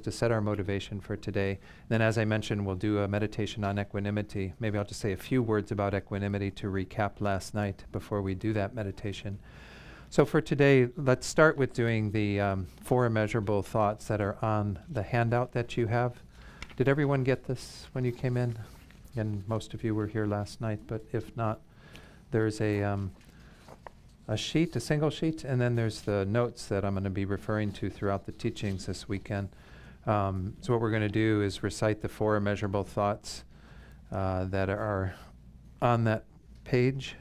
to set our motivation for today. Then, as I mentioned, we'll do a meditation on equanimity. Maybe I'll just say a few words about equanimity to recap last night before we do that meditation. So for today, let's start with doing the 4 immeasurable thoughts that are on the handout that you have. Did everyone get this when you came in? And most of you were here last night, but if not, there's a sheet, a single sheet, and then there's the notes that I'm going to be referring to throughout the teachings this weekend. So what we're going to do is recite the 4 immeasurable thoughts that are on that page.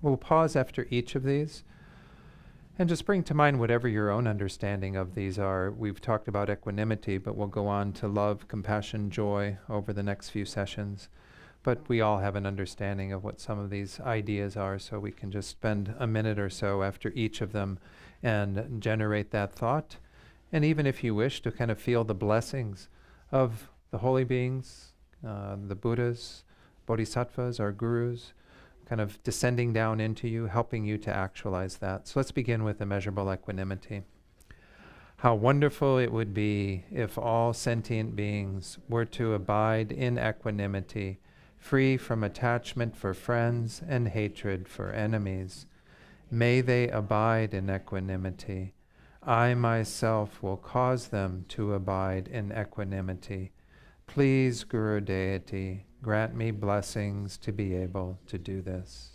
We'll pause after each of these and just bring to mind whatever your own understanding of these are. We've talked about equanimity, but we'll go on to love, compassion, joy over the next few sessions. But we all have an understanding of what some of these ideas are, so we can just spend a minute or so after each of them and generate that thought. And even if you wish to kind of feel the blessings of the holy beings, the Buddhas, Bodhisattvas, our gurus, kind of descending down into you, helping you to actualize that. So let's begin with immeasurable equanimity. How wonderful it would be if all sentient beings were to abide in equanimity, free from attachment for friends and hatred for enemies. May they abide in equanimity. I myself will cause them to abide in equanimity. Please, Guru Deity, grant me blessings to be able to do this.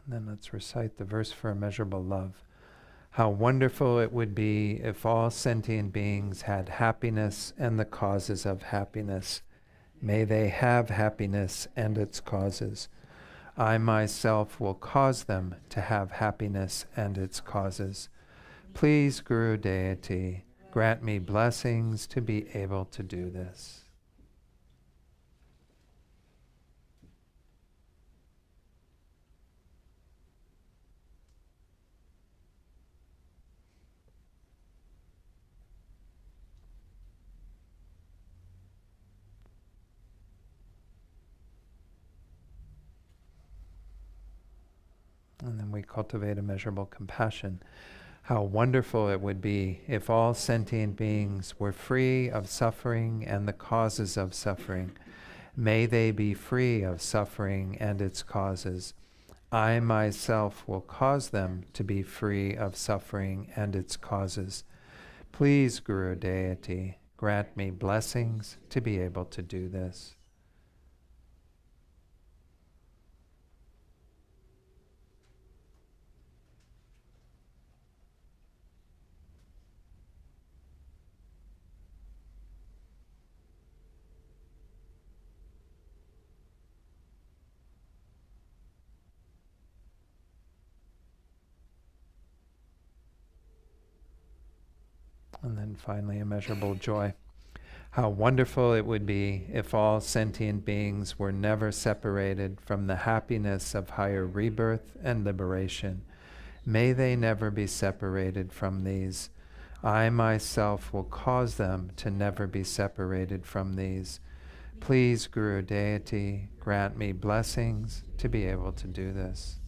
And then let's recite the verse for immeasurable love. How wonderful it would be if all sentient beings had happiness and the causes of happiness. May they have happiness and its causes. I myself will cause them to have happiness and its causes. Please, Guru Deity, grant me blessings to be able to do this. And then we cultivate immeasurable compassion. How wonderful it would be if all sentient beings were free of suffering and the causes of suffering. May they be free of suffering and its causes. I myself will cause them to be free of suffering and its causes. Please, Guru Deity, grant me blessings to be able to do this. And then finally, immeasurable joy. How wonderful it would be if all sentient beings were never separated from the happiness of higher rebirth and liberation. May they never be separated from these. I myself will cause them to never be separated from these. Please, Guru Deity, grant me blessings to be able to do this.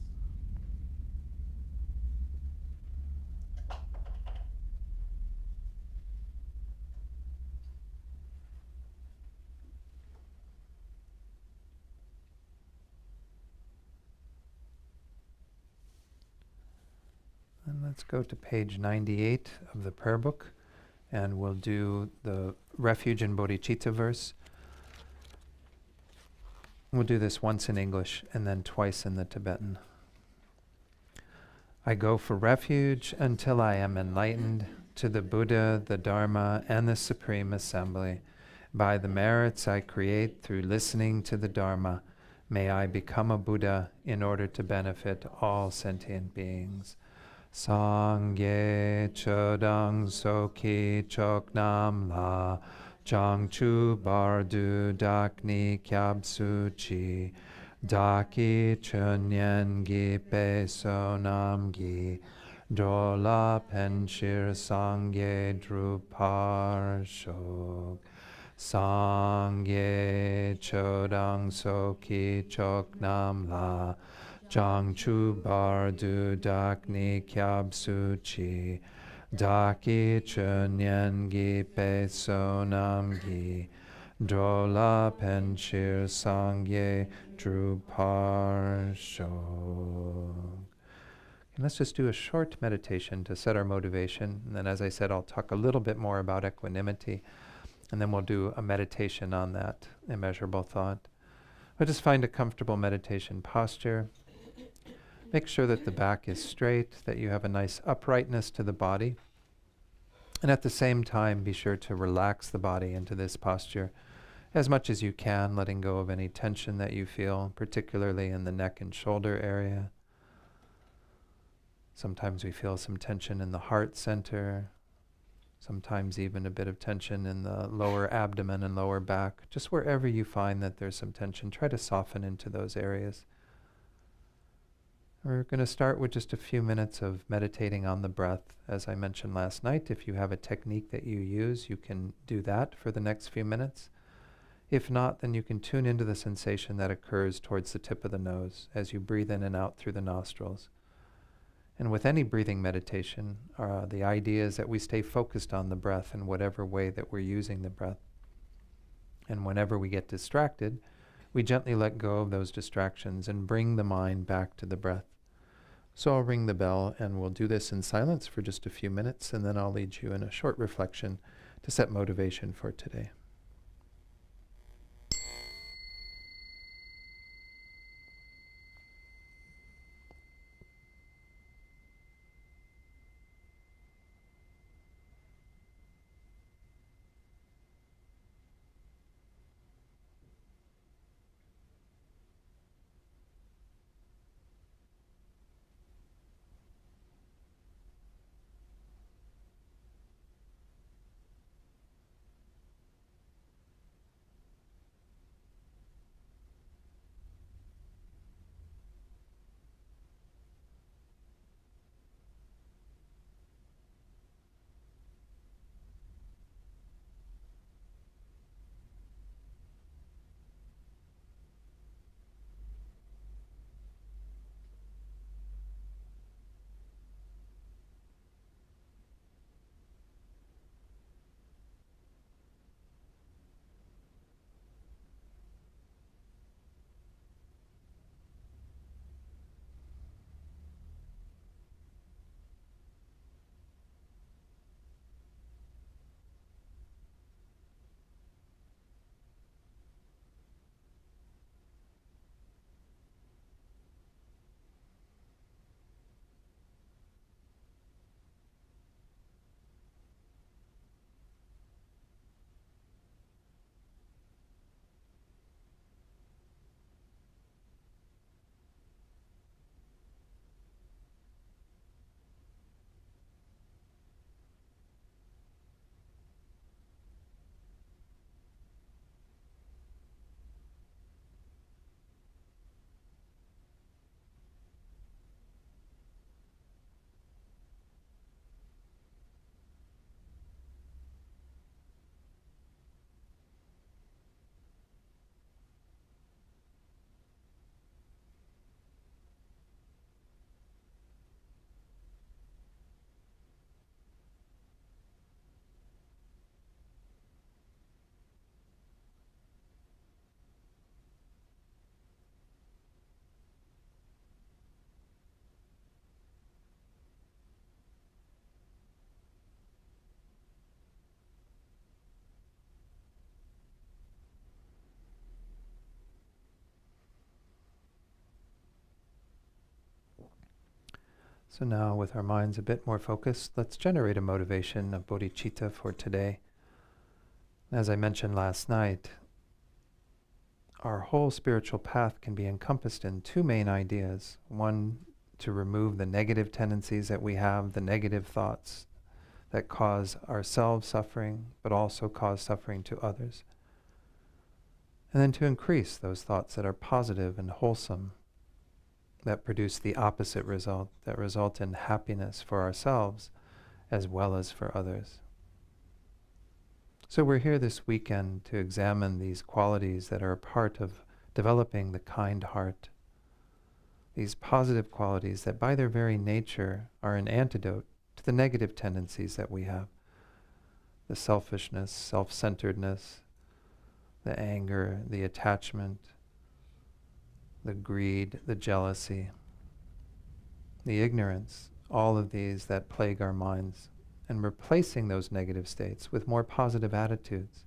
And let's go to page 98 of the prayer book, and we'll do the refuge and bodhicitta verse. We'll do this once in English and then twice in the Tibetan. I go for refuge until I am enlightened to the Buddha, the Dharma, and the Supreme Assembly. By the merits I create through listening to the Dharma, may I become a Buddha in order to benefit all sentient beings. Sangye chodang soki choknam la jangchu bardu dakni kyabsu chi daki chunyen gi peso nam gi dola penshir sangye drupar shok Sangye chodang soki chok nam la jang chu bar du dak ni kyab su chi daki chunyan gi pe sonam gi drola penchir sangye drupar shok. And let's just do a short meditation to set our motivation. And then, as I said, I'll talk a little bit more about equanimity. And then we'll do a meditation on that immeasurable thought. But just find a comfortable meditation posture. Make sure that the back is straight, that you have a nice uprightness to the body. And at the same time, be sure to relax the body into this posture as much as you can, letting go of any tension that you feel, particularly in the neck and shoulder area. Sometimes we feel some tension in the heart center, sometimes even a bit of tension in the lower abdomen and lower back. Just wherever you find that there's some tension, try to soften into those areas. We're going to start with just a few minutes of meditating on the breath. As I mentioned last night, if you have a technique that you use, you can do that for the next few minutes. If not, then you can tune into the sensation that occurs towards the tip of the nose as you breathe in and out through the nostrils. And with any breathing meditation, the idea is that we stay focused on the breath in whatever way that we're using the breath. And whenever we get distracted, we gently let go of those distractions and bring the mind back to the breath. So I'll ring the bell, and we'll do this in silence for just a few minutes, and then I'll lead you in a short reflection to set motivation for today. So now, with our minds a bit more focused, let's generate a motivation of bodhicitta for today. As I mentioned last night, our whole spiritual path can be encompassed in two main ideas. One, to remove the negative tendencies that we have, the negative thoughts that cause ourselves suffering, but also cause suffering to others. And then to increase those thoughts that are positive and wholesome, that produce the opposite result, that result in happiness for ourselves as well as for others. So we're here this weekend to examine these qualities that are a part of developing the kind heart. These positive qualities that by their very nature are an antidote to the negative tendencies that we have. The selfishness, self-centeredness, the anger, the attachment, the greed, the jealousy, the ignorance, all of these that plague our minds, and replacing those negative states with more positive attitudes.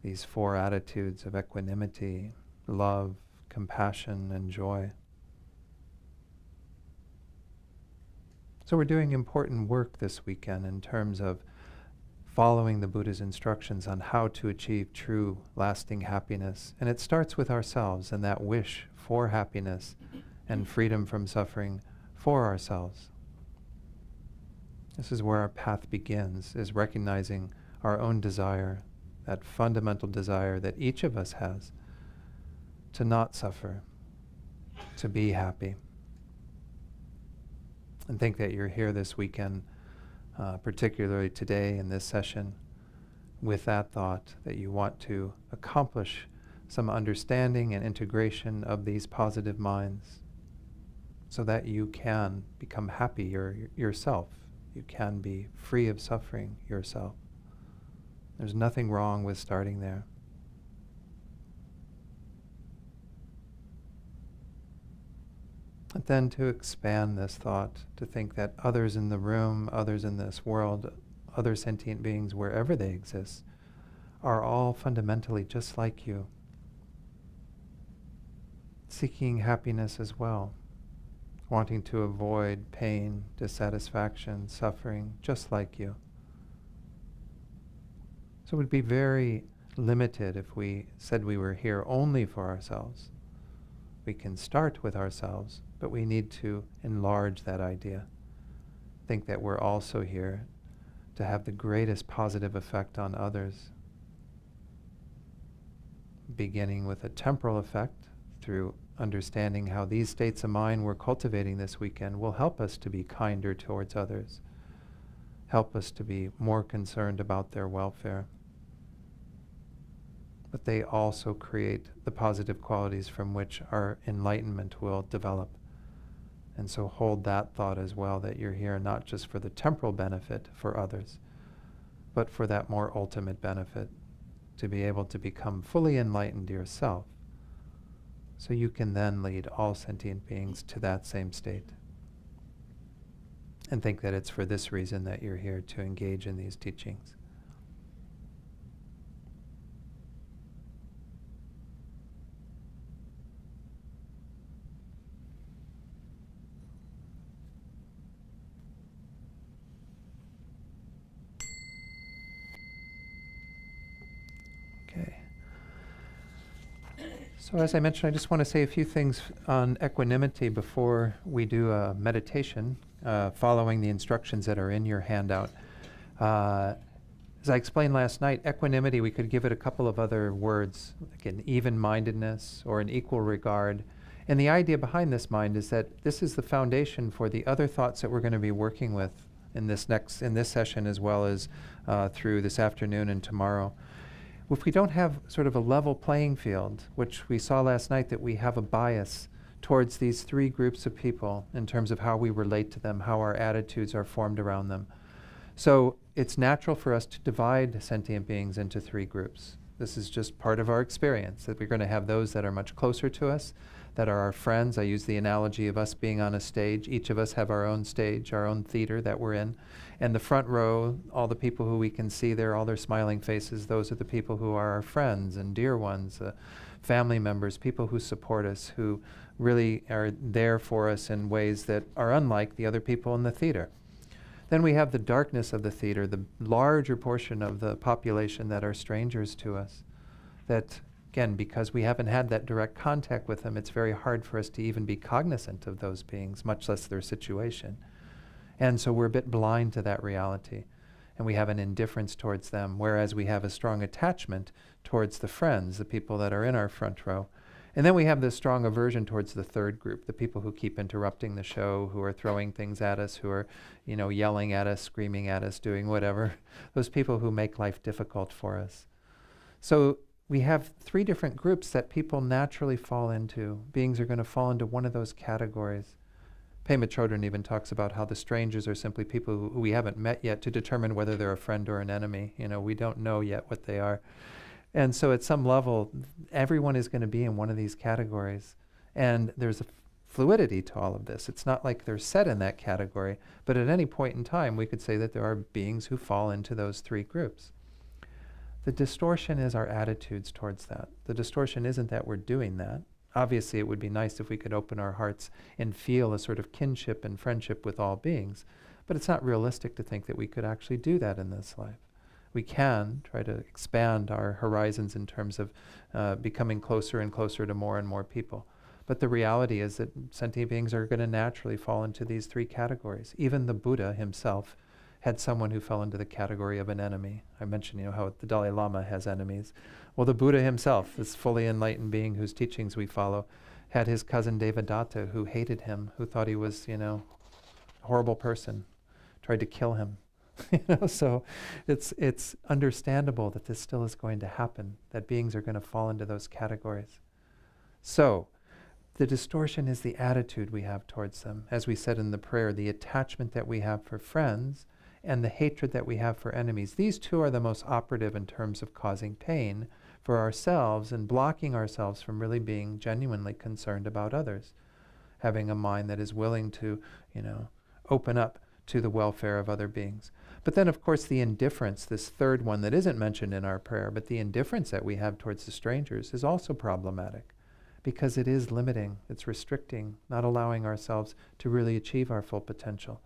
These 4 attitudes of equanimity, love, compassion, and joy. So we're doing important work this weekend in terms of following the Buddha's instructions on how to achieve true, lasting happiness. And it starts with ourselves and that wish for happiness and freedom from suffering for ourselves. This is where our path begins, is recognizing our own desire, that fundamental desire that each of us has to not suffer, to be happy. And think that you're here this weekend, particularly today in this session, with that thought that you want to accomplish some understanding and integration of these positive minds so that you can become happy yourself. You can be free of suffering yourself. There's nothing wrong with starting there. And then to expand this thought, to think that others in the room, others in this world, other sentient beings, wherever they exist, are all fundamentally just like you, seeking happiness as well, wanting to avoid pain, dissatisfaction, suffering, just like you. So it would be very limited if we said we were here only for ourselves. We can start with ourselves, but we need to enlarge that idea. Think that we're also here to have the greatest positive effect on others, beginning with a temporal effect through understanding how these states of mind we're cultivating this weekend will help us to be kinder towards others, help us to be more concerned about their welfare. But they also create the positive qualities from which our enlightenment will develop. And so hold that thought as well, that you're here not just for the temporal benefit for others, but for that more ultimate benefit, to be able to become fully enlightened yourself, so you can then lead all sentient beings to that same state. And think that it's for this reason that you're here, to engage in these teachings. Okay. So as I mentioned, I just want to say a few things on equanimity before we do a meditation, following the instructions that are in your handout. As I explained last night, equanimity, we could give it a couple of other words, like an even-mindedness or an equal regard. And the idea behind this mind is that this is the foundation for the other thoughts that we're going to be working with in this session, as well as through this afternoon and tomorrow. If we don't have sort of a level playing field, which we saw last night, that we have a bias towards these 3 groups of people in terms of how we relate to them, how our attitudes are formed around them. So it's natural for us to divide sentient beings into 3 groups. This is just part of our experience, that we're going to have those that are much closer to us, that are our friends. I use the analogy of us being on a stage. Each of us have our own stage, our own theater that we're in. And the front row, all the people who we can see there, all their smiling faces, those are the people who are our friends and dear ones, family members, people who support us, who really are there for us in ways that are unlike the other people in the theater. Then we have the darkness of the theater, the larger portion of the population that are strangers to us, that, again, because we haven't had that direct contact with them, it's very hard for us to even be cognizant of those beings, much less their situation. And so we're a bit blind to that reality, and we have an indifference towards them, whereas we have a strong attachment towards the friends, the people that are in our front row. And then we have this strong aversion towards the third group, the people who keep interrupting the show, who are throwing things at us, who are, yelling at us, screaming at us, doing whatever. Those people who make life difficult for us. So we have three different groups that people naturally fall into. Beings are going to fall into one of those categories. Pema Chodron even talks about how the strangers are simply people who we haven't met yet to determine whether they're a friend or an enemy. We don't know yet what they are. And so at some level, everyone is going to be in one of these categories. And there's a fluidity to all of this. It's not like they're set in that category, but at any point in time, we could say that there are beings who fall into those three groups. The distortion is our attitudes towards that. The distortion isn't that we're doing that. Obviously, it would be nice if we could open our hearts and feel a sort of kinship and friendship with all beings, but it's not realistic to think that we could actually do that in this life. We can try to expand our horizons in terms of becoming closer and closer to more and more people. But the reality is that sentient beings are going to naturally fall into these three categories. Even the Buddha himself had someone who fell into the category of an enemy. I mentioned, how the Dalai Lama has enemies. Well, the Buddha himself, this fully enlightened being whose teachings we follow, had his cousin Devadatta who hated him, who thought he was, a horrible person, tried to kill him. So it's understandable that this still is going to happen, that beings are going to fall into those categories. So the distortion is the attitude we have towards them. As we said in the prayer, the attachment that we have for friends and the hatred that we have for enemies. These two are the most operative in terms of causing pain for ourselves and blocking ourselves from really being genuinely concerned about others. Having a mind that is willing to, open up to the welfare of other beings. But then, of course, the indifference, this third one that isn't mentioned in our prayer, but the indifference that we have towards the strangers is also problematic because it is limiting, it's restricting, not allowing ourselves to really achieve our full potential.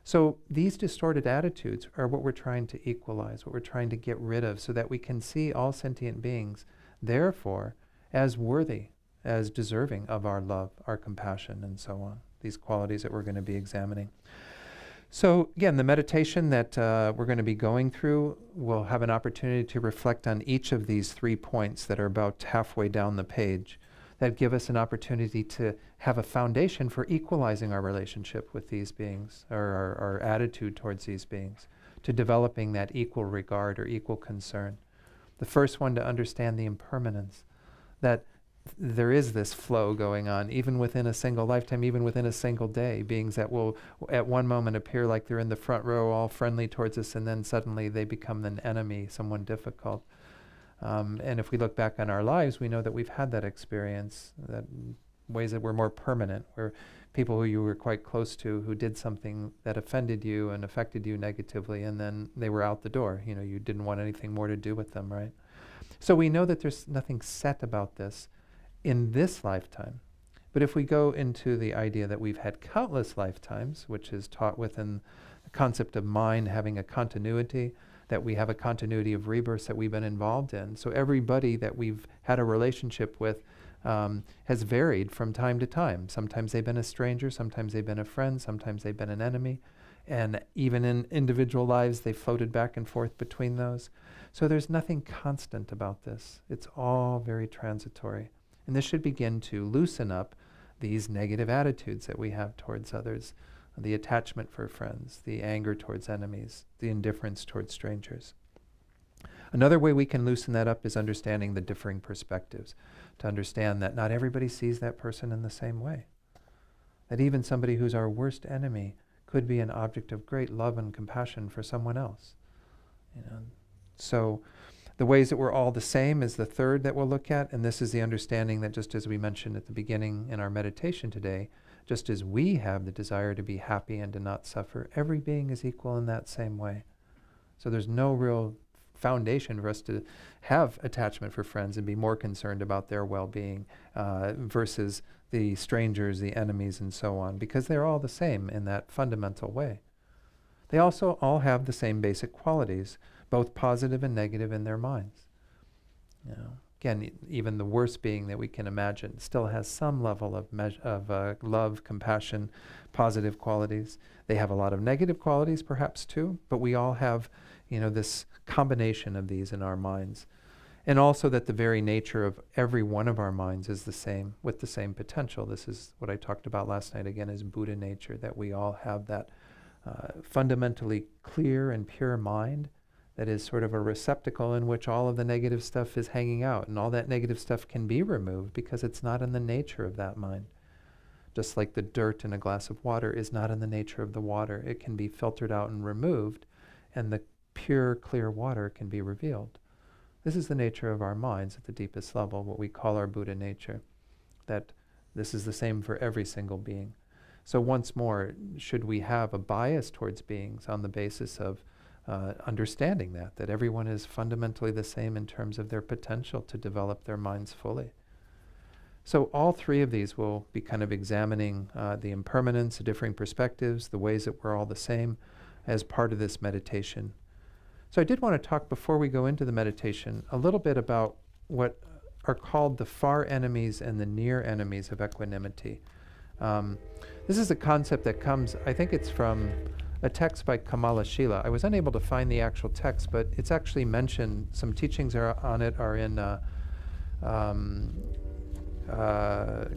So these distorted attitudes are what we're trying to equalize, what we're trying to get rid of so that we can see all sentient beings, therefore, as worthy, as deserving of our love, our compassion, and so on, these qualities that we're going to be examining. So again, the meditation that we're going to be going through, we'll have an opportunity to reflect on each of these 3 points that are about halfway down the page that give us an opportunity to have a foundation for equalizing our relationship with these beings, or our attitude towards these beings, to developing that equal regard or equal concern. The first one, to understand the impermanence, that there is this flow going on, even within a single lifetime, even within a single day. Beings that will at one moment appear like they're in the front row, all friendly towards us, and then suddenly they become an enemy, someone difficult. And if we look back on our lives, we know that we've had that experience, that ways that were more permanent, where people who you were quite close to who did something that offended you and affected you negatively, and then they were out the door. You didn't want anything more to do with them, right? So we know that there's nothing set about this in this lifetime. But if we go into the idea that we've had countless lifetimes, which is taught within the concept of mind having a continuity, that we have a continuity of rebirths that we've been involved in. So everybody that we've had a relationship with has varied from time to time. Sometimes they've been a stranger, sometimes they've been a friend, sometimes they've been an enemy. And even in individual lives, they floated back and forth between those. So there's nothing constant about this. It's all very transitory. And this should begin to loosen up these negative attitudes that we have towards others, the attachment for friends, the anger towards enemies, the indifference towards strangers. Another way we can loosen that up is understanding the differing perspectives, to understand that not everybody sees that person in the same way. That even somebody who's our worst enemy could be an object of great love and compassion for someone else. So the ways that we're all the same is the third that we'll look at, and this is the understanding that, just as we mentioned at the beginning in our meditation today, just as we have the desire to be happy and to not suffer, every being is equal in that same way. So there's no real foundation for us to have attachment for friends and be more concerned about their well-being versus the strangers, the enemies, and so on, because they're all the same in that fundamental way. They also all have the same basic qualities, both positive and negative in their minds. Again, even the worst being that we can imagine still has some level of love, compassion, positive qualities. They have a lot of negative qualities, perhaps too, but we all have, this combination of these in our minds. And also that the very nature of every one of our minds is the same, with the same potential. This is what I talked about last night again, is Buddha nature, that we all have that fundamentally clear and pure mind that is sort of a receptacle in which all of the negative stuff is hanging out, and all that negative stuff can be removed because it's not in the nature of that mind. Just like the dirt in a glass of water is not in the nature of the water. It can be filtered out and removed, and the pure, clear water can be revealed. This is the nature of our minds at the deepest level, what we call our Buddha nature, that this is the same for every single being. So once more, should we have a bias towards beings on the basis of understanding that everyone is fundamentally the same in terms of their potential to develop their minds fully? So all three of these will be kind of examining the impermanence, the differing perspectives, the ways that we're all the same as part of this meditation. So I did want to talk, before we go into the meditation, a little bit about what are called the far enemies and the near enemies of equanimity. This is a concept that comes, I think it's from a text by Kamala Shila. I was unable to find the actual text, but it's actually mentioned. Some teachings on it are in, I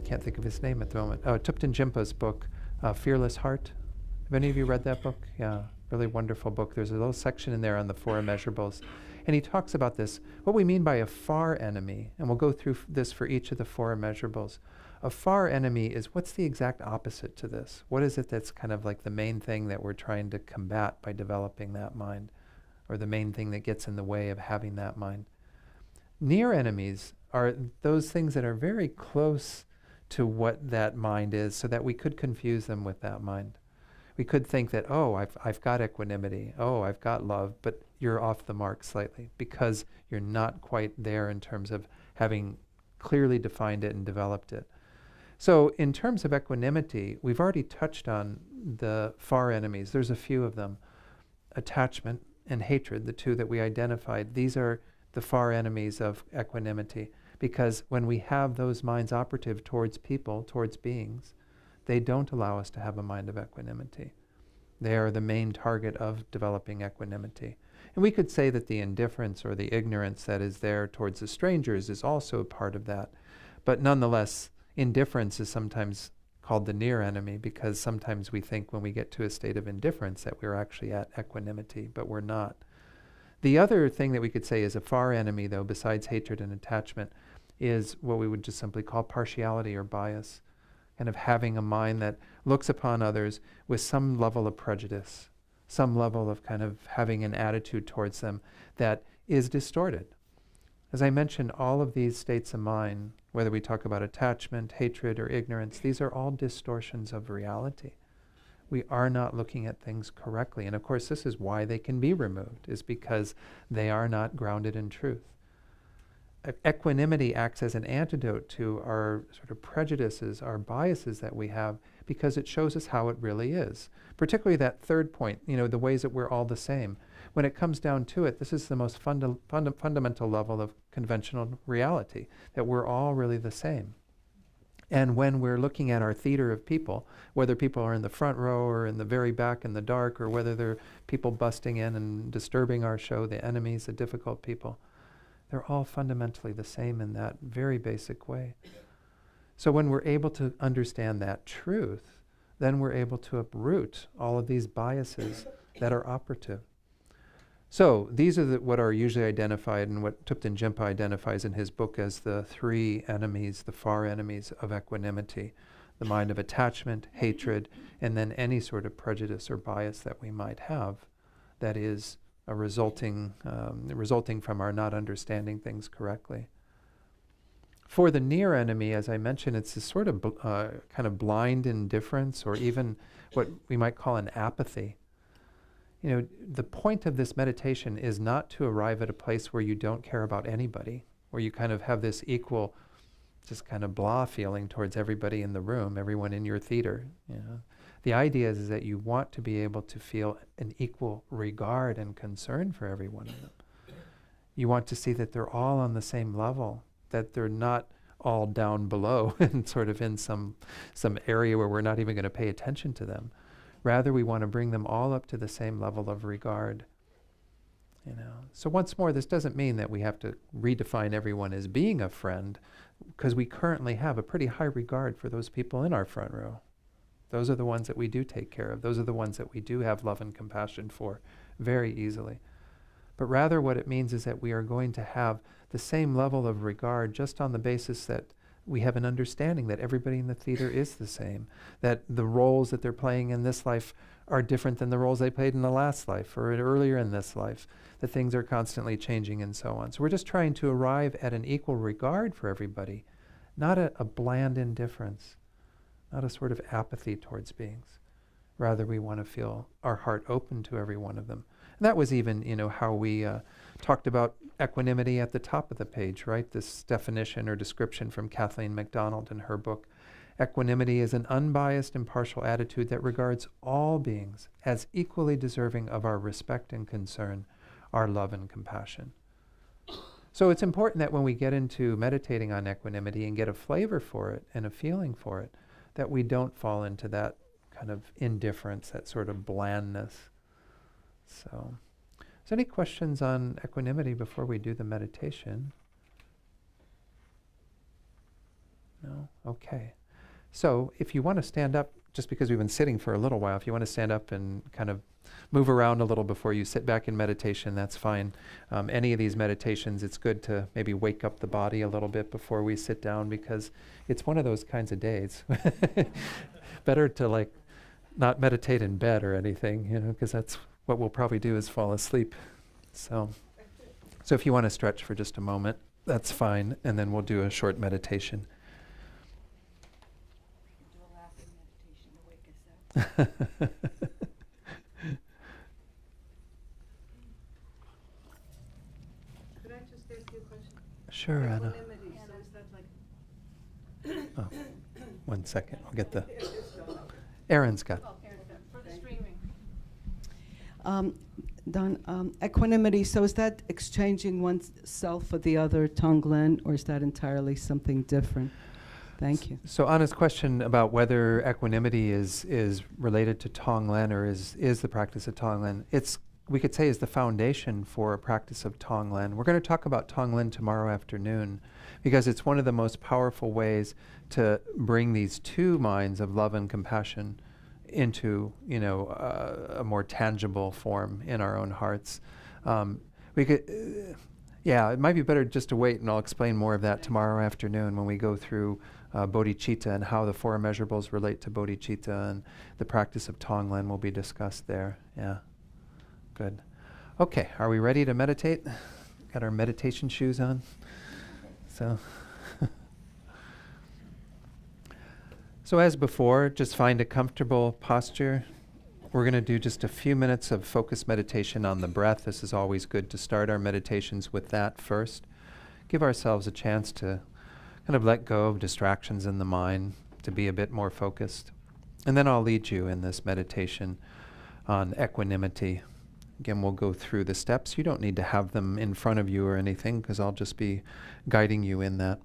can't think of his name at the moment. Oh, Thupten Jinpa's book, Fearless Heart. Have any of you read that book? Yeah. Really wonderful book. There's a little section in there on the four immeasurables. And he talks about this, what we mean by a far enemy, and we'll go through this for each of the four immeasurables. A far enemy is, what's the exact opposite to this? What is it that's kind of like the main thing that we're trying to combat by developing that mind, or the main thing that gets in the way of having that mind? Near enemies are those things that are very close to what that mind is, so that we could confuse them with that mind. We could think that, oh, I've got equanimity, oh, I've got love, but you're off the mark slightly because you're not quite there in terms of having clearly defined it and developed it. So in terms of equanimity, we've already touched on the far enemies. There's a few of them. Attachment and hatred, the two that we identified, these are the far enemies of equanimity, because when we have those minds operative towards people, towards beings, they don't allow us to have a mind of equanimity. They are the main target of developing equanimity. And we could say that the indifference or the ignorance that is there towards the strangers is also a part of that. But nonetheless, indifference is sometimes called the near enemy, because sometimes we think when we get to a state of indifference that we're actually at equanimity, but we're not. The other thing that we could say is a far enemy, though, besides hatred and attachment, is what we would just simply call partiality or bias. Kind of having a mind that looks upon others with some level of prejudice, some level of kind of having an attitude towards them that is distorted. As I mentioned, all of these states of mind, whether we talk about attachment, hatred, or ignorance, these are all distortions of reality. We are not looking at things correctly. And of course, this is why they can be removed, is because they are not grounded in truth. Equanimity acts as an antidote to our sort of prejudices, our biases that we have, because it shows us how it really is. Particularly that third point, the ways that we're all the same. When it comes down to it, this is the most fundamental level of conventional reality, that we're all really the same. And when we're looking at our theater of people, whether people are in the front row or in the very back in the dark, or whether they're people busting in and disturbing our show, the enemies, the difficult people, they're all fundamentally the same in that very basic way. So when we're able to understand that truth, then we're able to uproot all of these biases that are operative. So these are what are usually identified, and what Thupten Jinpa identifies in his book as the three enemies, the far enemies of equanimity: the mind of attachment, hatred, and then any sort of prejudice or bias that we might have that is resulting from our not understanding things correctly. For the near enemy, as I mentioned, it's this sort of kind of blind indifference, or even what we might call an apathy. The point of this meditation is not to arrive at a place where you don't care about anybody, where you kind of have this equal, just kind of blah feeling towards everybody in the room, everyone in your theater. The idea is that you want to be able to feel an equal regard and concern for every one of them. You want to see that they're all on the same level, that they're not all down below and sort of in some area where we're not even going to pay attention to them. Rather, we want to bring them all up to the same level of regard. So once more, this doesn't mean that we have to redefine everyone as being a friend, because we currently have a pretty high regard for those people in our front row. Those are the ones that we do take care of. Those are the ones that we do have love and compassion for very easily. But rather what it means is that we are going to have the same level of regard just on the basis that we have an understanding that everybody in the theater is the same, that the roles that they're playing in this life are different than the roles they played in the last life or earlier in this life, that things are constantly changing and so on. So we're just trying to arrive at an equal regard for everybody, not a bland indifference, not a sort of apathy towards beings. Rather, we want to feel our heart open to every one of them. And that was even, how we talked about equanimity at the top of the page, right? This definition or description from Kathleen MacDonald in her book. Equanimity is an unbiased, impartial attitude that regards all beings as equally deserving of our respect and concern, our love and compassion. So it's important that when we get into meditating on equanimity and get a flavor for it and a feeling for it, that we don't fall into that kind of indifference, that sort of blandness. So, is there any questions on equanimity before we do the meditation? No? Okay. So, if you want to stand up, just because we've been sitting for a little while, if you want to stand up and kind of move around a little before you sit back in meditation, that's fine. Any of these meditations, it's good to maybe wake up the body a little bit before we sit down, because it's one of those kinds of days. Better to not meditate in bed or anything, because that's what we'll probably do is fall asleep. So if you want to stretch for just a moment, that's fine, and then we'll do a short meditation. Do a laughing meditation to wake us up. Could I just ask you a question? Sure, Anna. Equanimity, so is that like... Oh, 1 second. I'll get the... Aaron's got... For the streaming. Don, equanimity, so is that exchanging oneself for the other Tonglen, or is that entirely something different? Thank you. So Anna's question about whether equanimity is related to Tonglen or is the practice of Tonglen, we could say is the foundation for a practice of Tonglen. We're going to talk about Tonglen tomorrow afternoon, because it's one of the most powerful ways to bring these two minds of love and compassion into a more tangible form in our own hearts. We could, it might be better just to wait, and I'll explain more of that tomorrow afternoon when we go through bodhicitta and how the four immeasurables relate to bodhicitta, and the practice of Tonglen will be discussed there. Yeah, good. Okay, are we ready to meditate? Got our meditation shoes on? So as before, just find a comfortable posture. We're going to do just a few minutes of focused meditation on the breath. This is always good to start our meditations with that first. Give ourselves a chance to kind of let go of distractions in the mind, to be a bit more focused. And then I'll lead you in this meditation on equanimity. Again, we'll go through the steps. You don't need to have them in front of you or anything, because I'll just be guiding you in that.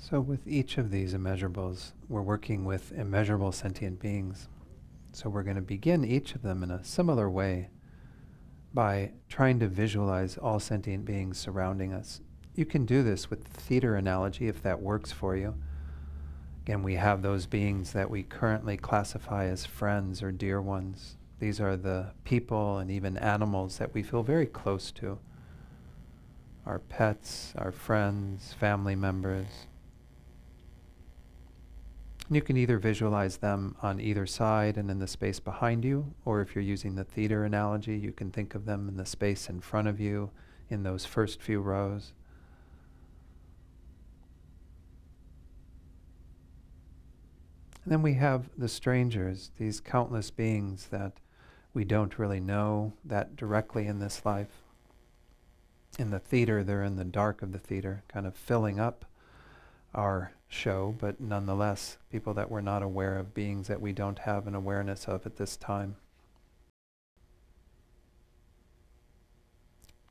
So with each of these immeasurables, we're working with immeasurable sentient beings. So we're going to begin each of them in a similar way by trying to visualize all sentient beings surrounding us. You can do this with the theater analogy if that works for you. Again, we have those beings that we currently classify as friends or dear ones. These are the people and even animals that we feel very close to. Our pets, our friends, family members. You can either visualize them on either side and in the space behind you, or if you're using the theater analogy, you can think of them in the space in front of you, in those first few rows. And then we have the strangers, these countless beings that we don't really know that directly in this life. In the theater, they're in the dark of the theater, kind of filling up our show, but nonetheless, people that we're not aware of, beings that we don't have an awareness of at this time.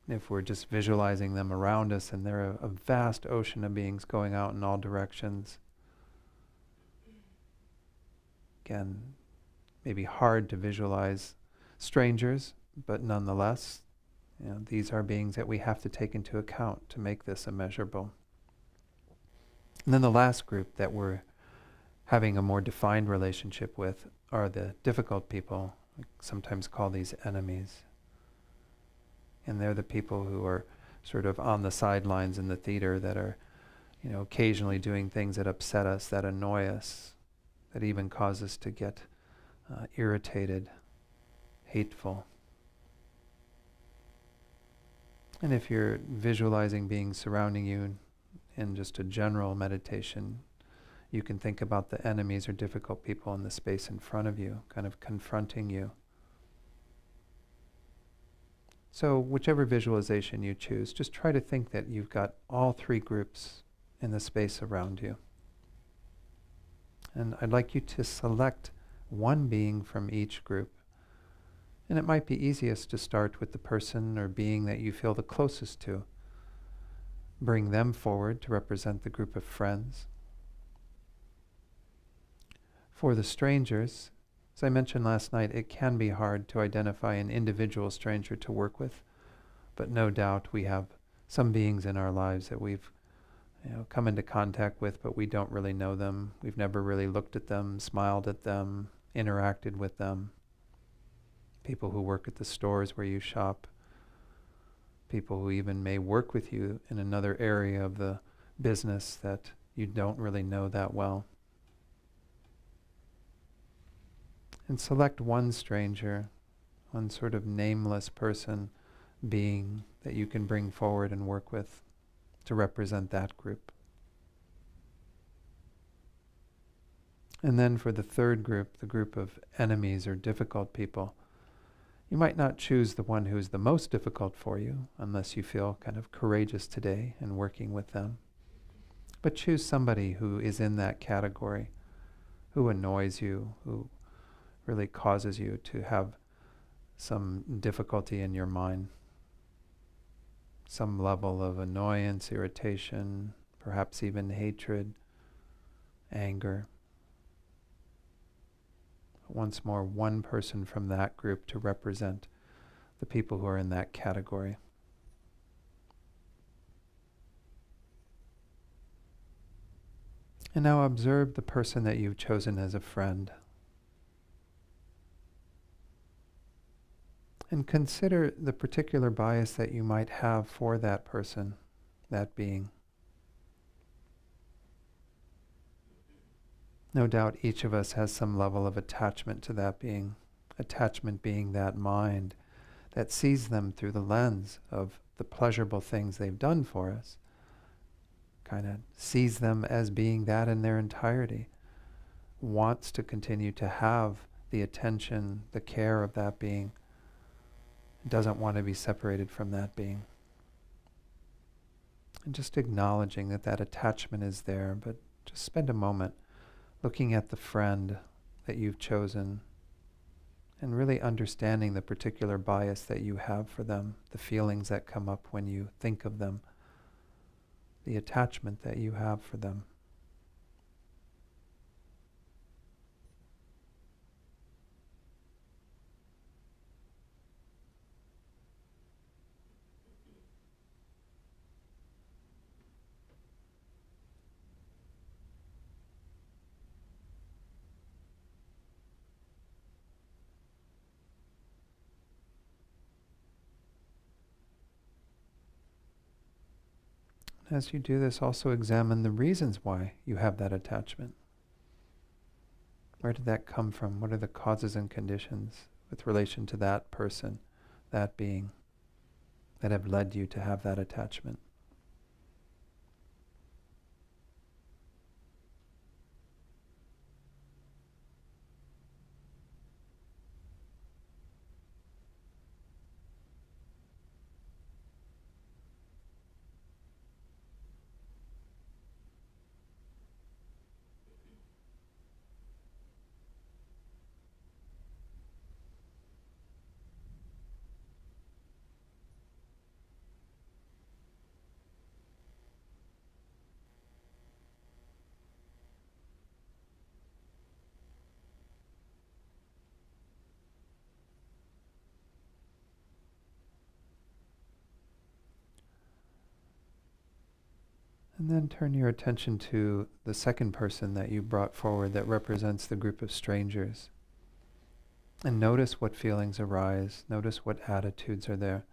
If we're just visualizing them around us, and they're a vast ocean of beings going out in all directions. Again, maybe hard to visualize strangers, but nonetheless, these are beings that we have to take into account to make this immeasurable. And then the last group that we're having a more defined relationship with are the difficult people. We sometimes call these enemies. And they're the people who are sort of on the sidelines in the theater that are, occasionally doing things that upset us, that annoy us, that even cause us to get irritated, hateful. And if you're visualizing beings surrounding you in just a general meditation, you can think about the enemies or difficult people in the space in front of you, kind of confronting you. So whichever visualization you choose, just try to think that you've got all three groups in the space around you. And I'd like you to select one being from each group. And it might be easiest to start with the person or being that you feel the closest to. Bring them forward to represent the group of friends. For the strangers, as I mentioned last night, it can be hard to identify an individual stranger to work with, but no doubt we have some beings in our lives that we've come into contact with, but we don't really know them. We've never really looked at them, smiled at them, interacted with them. People who work at the stores where you shop. People who even may work with you in another area of the business that you don't really know that well. And select one stranger, one sort of nameless person, being that you can bring forward and work with to represent that group. And then for the third group, the group of enemies or difficult people, you might not choose the one who's the most difficult for you unless you feel kind of courageous today in working with them. But choose somebody who is in that category, who annoys you, who really causes you to have some difficulty in your mind. Some level of annoyance, irritation, perhaps even hatred, anger. Once more, one person from that group to represent the people who are in that category. And now observe the person that you've chosen as a friend. And consider the particular bias that you might have for that person, that being. No doubt each of us has some level of attachment to that being. Attachment being that mind that sees them through the lens of the pleasurable things they've done for us. Kind of sees them as being that in their entirety. Wants to continue to have the attention, the care of that being. Doesn't want to be separated from that being. And just acknowledging that that attachment is there, but just spend a moment looking at the friend that you've chosen and really understanding the particular bias that you have for them, the feelings that come up when you think of them, the attachment that you have for them. As you do this, also examine the reasons why you have that attachment. Where did that come from? What are the causes and conditions with relation to that person, that being, that have led you to have that attachment? And then turn your attention to the second person that you brought forward that represents the group of strangers. And notice what feelings arise. Notice what attitudes are there.